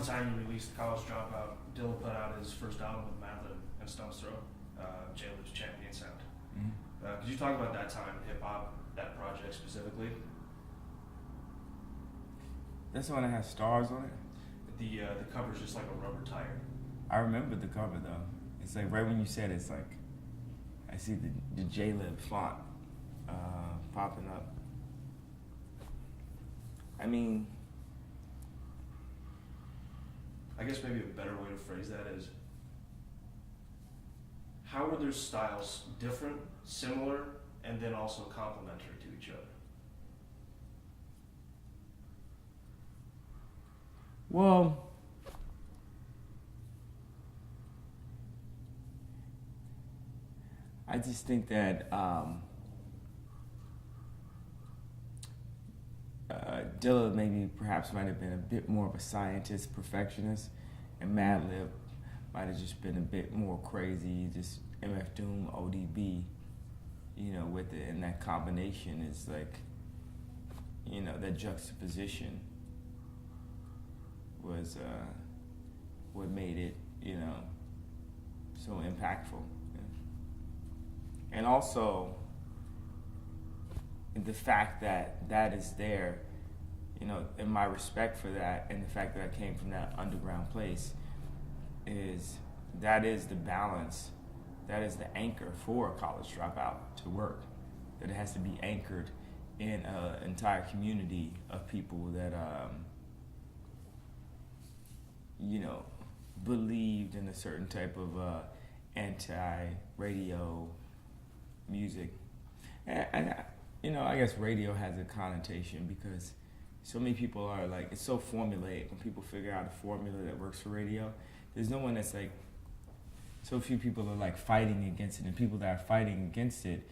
the time you released College Dropout, Dilla put out his first album with Madlib and Stone's Throw, J-Lib's Champion Sound. Mm-hmm. Could you talk about that time in hip hop, that project specifically? That's the one that has stars on it? The cover's just like a rubber tire. I remember the cover though. It's like right when you said it's like, I see the J-Lib font popping up. I mean, I guess maybe a better way to phrase that is, how are their styles different, similar, and then also complementary to each other? well, I just think that Dilla maybe perhaps might have been a bit more of a scientist, perfectionist, and Madlib might have just been a bit more crazy, just MF Doom, ODB, with it. And that combination is like, that juxtaposition was what made it, so impactful. And also, the fact that that is there, and my respect for that, and the fact that I came from that underground place, that is the balance, that is the anchor for a college dropout to work. That it has to be anchored in an entire community of people that, believed in a certain type of anti-radio music. And I guess radio has a connotation because so many people are like, it's so formulaic. When people figure out a formula that works for radio, there's no one that's like, so few people are like fighting against it, and people that are fighting against it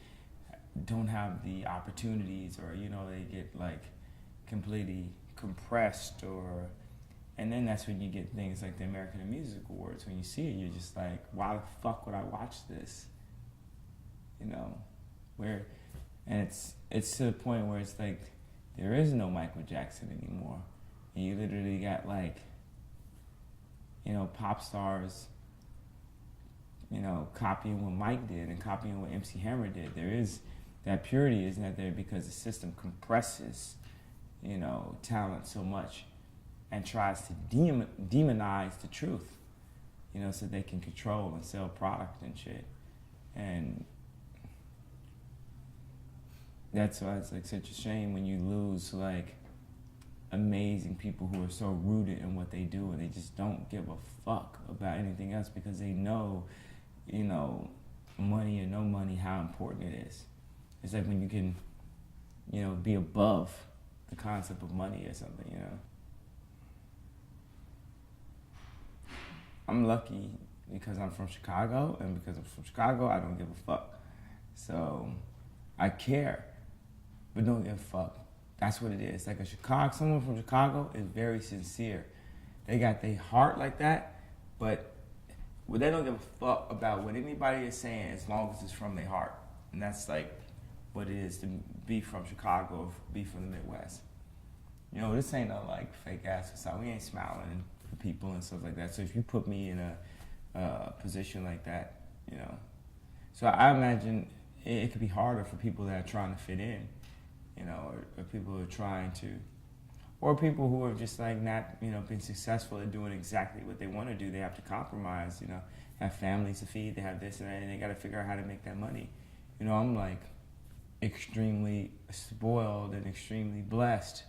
don't have the opportunities, or they get like completely compressed, and then that's when you get things like the American Music Awards. When you see it, you're just like, why the fuck would I watch this? And it's to the point where it's like there is no Michael Jackson anymore, and you literally got like, pop stars, copying what Mike did and copying what MC Hammer did. There is that purity is not there because the system compresses, talent so much and tries to demonize the truth, so they can control and sell product and shit. And that's why it's like such a shame when you lose like amazing people who are so rooted in what they do, and they just don't give a fuck about anything else because they know, money or no money, how important it is. It's like when you can, be above the concept of money or something, I'm lucky because I'm from Chicago, and because I'm from Chicago, I don't give a fuck. So I care, but don't give a fuck. That's what it is. Like someone from Chicago is very sincere. They got their heart like that, but they don't give a fuck about what anybody is saying as long as it's from their heart. And that's like what it is to be from Chicago or be from the Midwest. This ain't no like fake ass facade. We ain't smiling for people and stuff like that. So if you put me in a position like that, So I imagine it could be harder for people that are trying to fit in. Or people who are trying to, or people who are just like not, been successful at doing exactly what they want to do. They have to compromise, have families to feed, they have this and that, and they got to figure out how to make that money. I'm like extremely spoiled and extremely blessed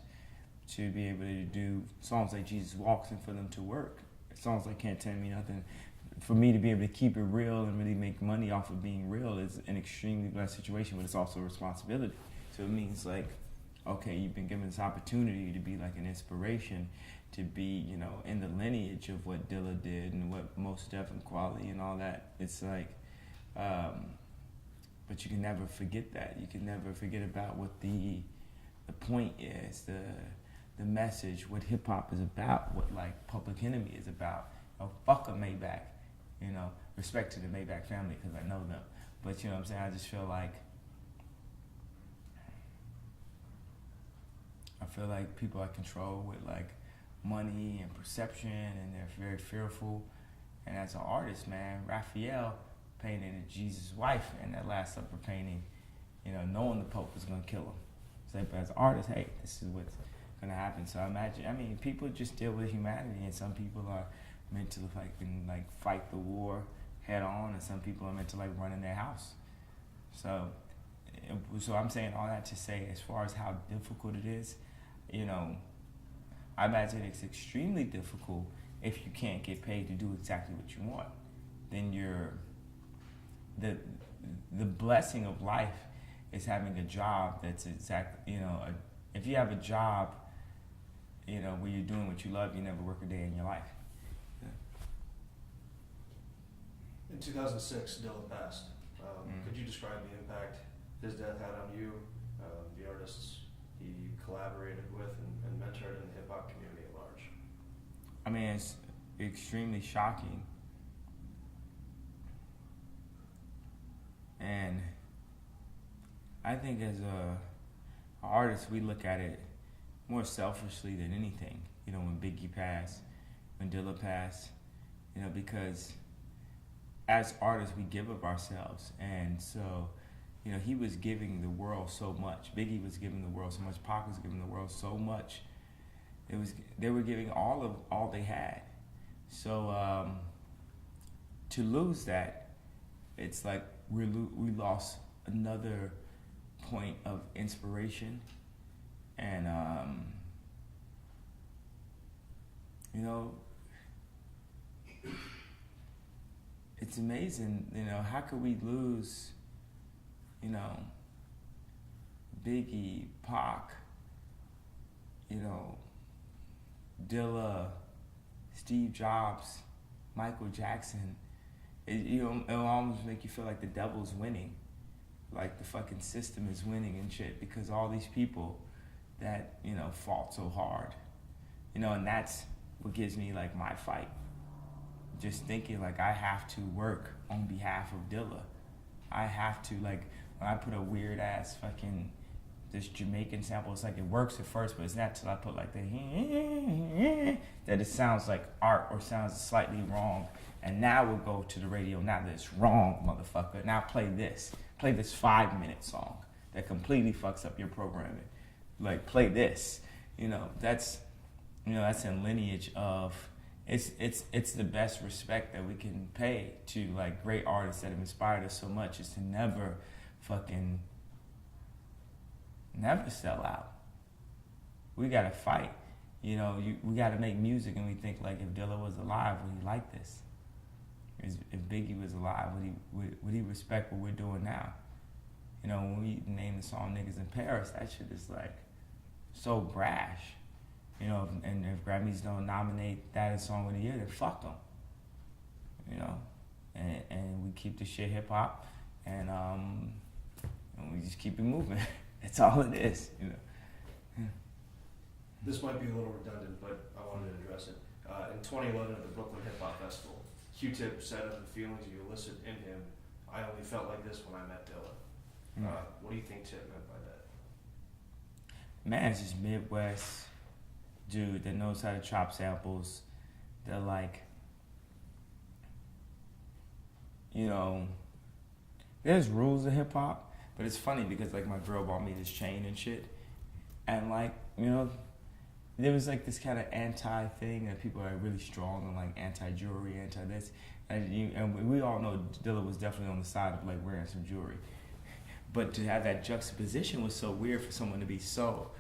to be able to do songs like Jesus Walks and for them to work. Songs like Can't Tell Me Nothing. For me to be able to keep it real and really make money off of being real is an extremely blessed situation, but it's also a responsibility. So it means like, okay, you've been given this opportunity to be like an inspiration, to be, in the lineage of what Dilla did and what Mos Def and Quality and all that. It's like, but you can never forget that. You can never forget about what the point is, the message, what hip hop is about, what like Public Enemy is about. Fuck a Maybach, respect to the Maybach family because I know them. But what I'm saying, I just feel like people I control with like money and perception, and they're very fearful. And as an artist, man, Raphael painted Jesus' wife in that Last Supper painting, knowing the Pope was gonna kill him. So, but as an artist, hey, this is what's gonna happen. So imagine, people just deal with humanity, and some people are meant to fight the war head on, and some people are meant to run in their house. So I'm saying all that to say, as far as how difficult it is, I imagine it's extremely difficult if you can't get paid to do exactly what you want. Then the blessing of life is having a job that's if you have a job, where you're doing what you love, you never work a day in your life. Yeah. In 2006, Dilla passed. Could you describe the impact his death had on you, the artists he collaborated with and mentored in the hip-hop community at large? I mean, it's extremely shocking. And I think as a artist, we look at it more selfishly than anything. When Biggie passed, when Dilla passed, because as artists, we give of ourselves. And so, he was giving the world so much. Biggie was giving the world so much. Pac was giving the world so much. They were giving all they had. So to lose that, it's like we lost another point of inspiration. And it's amazing. How could we lose? Biggie, Pac, Dilla, Steve Jobs, Michael Jackson. It'll almost make you feel like the devil's winning, like the fucking system is winning and shit, because all these people that fought so hard, and that's what gives me my fight. Just thinking I have to work on behalf of Dilla. I have to when I put a weird ass fucking this Jamaican sample, it's it works at first, but it's not till I put the that it sounds like art or sounds slightly wrong. And now we'll go to the radio. Now that it's wrong, motherfucker. Now play this 5-minute song that completely fucks up your programming. Play this. That's in lineage of it's the best respect that we can pay to great artists that have inspired us so much, is to never sell out. We gotta fight. We gotta make music, and we think if Dilla was alive, would he like this? If Biggie was alive, would he respect what we're doing now? When we name the song "Niggas in Paris," that shit is so brash. And if Grammys don't nominate that as Song of the Year, then fuck them. And we keep the shit hip hop, and we just keep it moving. That's all it is. This might be a little redundant, but I wanted to address it. In 2011 at the Brooklyn Hip Hop Festival, Q-Tip said of the feelings you elicit in him, "I only felt like this when I met Dilla." What do you think Tip meant by that? Man, it's just Midwest dude that knows how to chop samples. That there's rules of hip hop, but it's funny because my girl bought me this chain and shit, and there was this kind of anti thing that people are really strong on, anti jewelry, anti this, and we all know Dilla was definitely on the side of wearing some jewelry, but to have that juxtaposition was so weird for someone to be so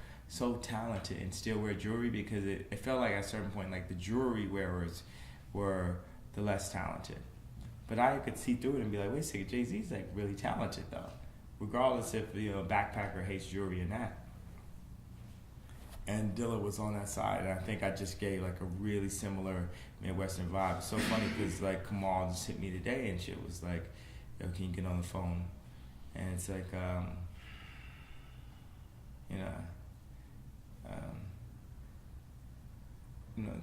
talented and still wear jewelry, because it felt like at a certain point the jewelry wearers were the less talented. But I could see through it and be wait a second, Jay-Z's really talented though, regardless if a backpacker hates jewelry or not. And Dilla was on that side, and I think I just gave a really similar Midwestern vibe. It's so funny because Kamal just hit me today and shit was yo, can you get on the phone? And it's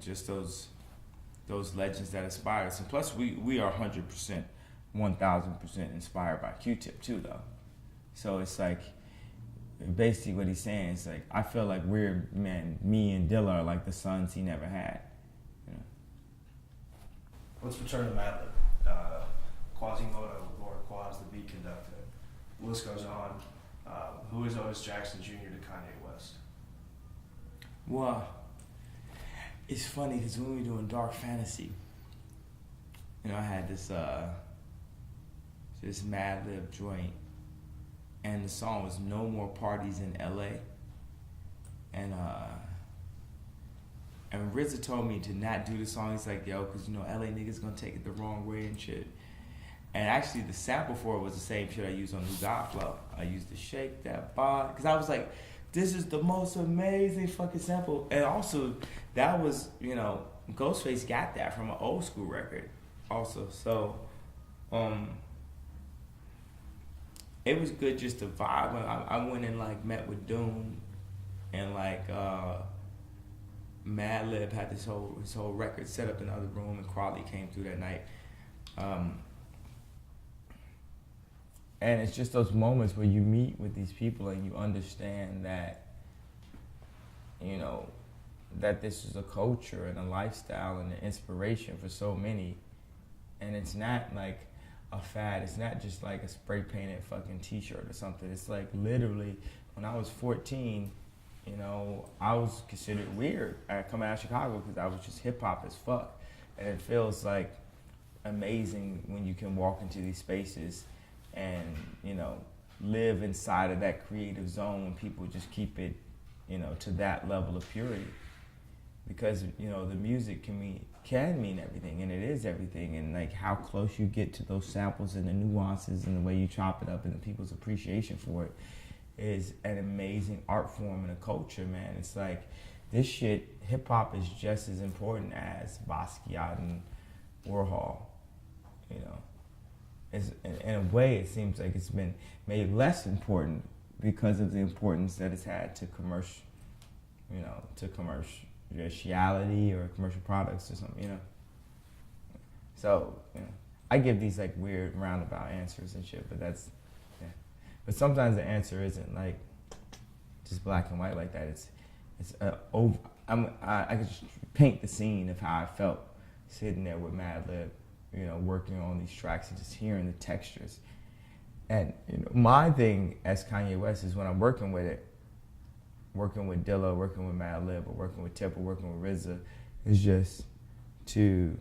just those legends that inspire us. And plus, we are 100%, 1,000% inspired by Q-Tip too, though. So it's basically what he's saying is like, I feel like me and Dilla are like the sons he never had. You know? Let's return to Madlib. Quasimodo, Lord Quas, the beat conductor. The list goes on. Who is Otis Jackson Jr. to Kanye West? Well, it's funny because when we were doing Dark Fantasy, you know, I had this Madlib joint, and the song was "No More Parties in L.A." And RZA told me to not do the song. He's like, yo, because you know LA niggas gonna take it the wrong way and shit. And actually, the sample for it was the same shit I used on New God Flow. I used to shake that bar because I was like, this is the most amazing fucking sample. And also, that was, you know, Ghostface got that from an old school record also. So, it was good just to vibe. I went and like met with Doom, and like Madlib had his whole record set up in the other room, and Crawley came through that night. And it's just those moments where you meet with these people and you understand that, you know, that this is a culture and a lifestyle and an inspiration for so many. And it's not like a fad. It's not just like a spray painted fucking t-shirt or something. It's like literally, when I was 14, you know, I was considered weird coming out of Chicago because I was just hip hop as fuck. And it feels like amazing when you can walk into these spaces and, you know, live inside of that creative zone when people just keep it, you know, to that level of purity. Because, you know, the music can mean everything, and it is everything, and like how close you get to those samples and the nuances and the way you chop it up and the people's appreciation for it is an amazing art form and a culture, man. It's like this shit, hip hop is just as important as Basquiat and Warhol, you know. It's, in a way, it seems like it's been made less important because of the importance that it's had to commerciality or commercial products or something, you know. So, you know, I give these like weird roundabout answers and shit, but that's, yeah. But sometimes the answer isn't like just black and white like that. I could just paint the scene of how I felt sitting there with Madlib, you know, working on these tracks and just hearing the textures. And, you know, my thing as Kanye West is when I'm working with it, working with Dilla, working with Madlib, or working with Tip, or working with RZA, is just to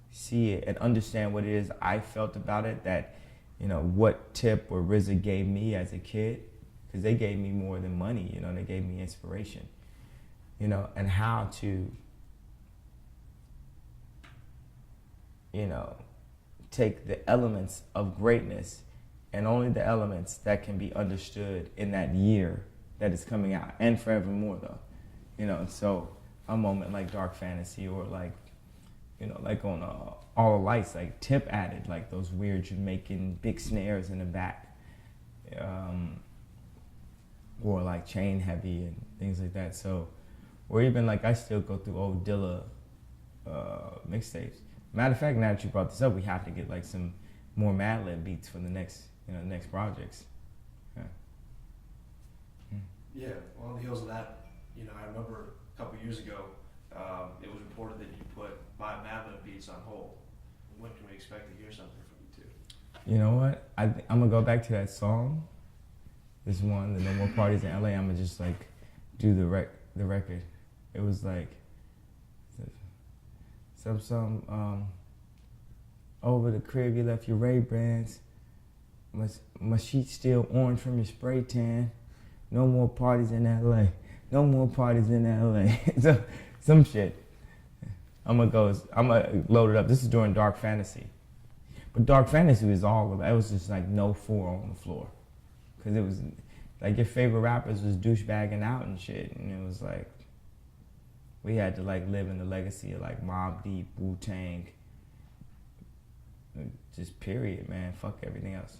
see it and understand what it is I felt about it, that, you know, what Tip or RZA gave me as a kid, because they gave me more than money, you know, they gave me inspiration, you know, and how to, you know, take the elements of greatness and only the elements that can be understood in that year that is coming out, and forevermore though, you know. So a moment like Dark Fantasy, or like, you know, like on All the Lights, like Tip added like those weird Jamaican big snares in the back, or like Chain Heavy and things like that. So, or even like I still go through old Dilla mixtapes. Matter of fact, now that you brought this up, we have to get like some more Madlib beats for the next, you know, next projects. Yeah. Yeah, well, on the heels of that, you know, I remember a couple years ago, it was reported that you put my Madlib beats on hold. When can we expect to hear something from you two? You know what? I'm gonna go back to that song. This one, the No More Parties in LA. I'm gonna just like do the record. It was like some over the crib you left your Ray-Bans. My sheets still orange from your spray tan. No more parties in LA. No more parties in LA. So, some shit. I'm gonna load it up. This is during Dark Fantasy. But Dark Fantasy was all about, it was just like no four on the floor. Cause it was like your favorite rappers was douchebagging out and shit. And it was like, we had to like live in the legacy of like Mobb Deep, Wu-Tang. Just period, man. Fuck everything else.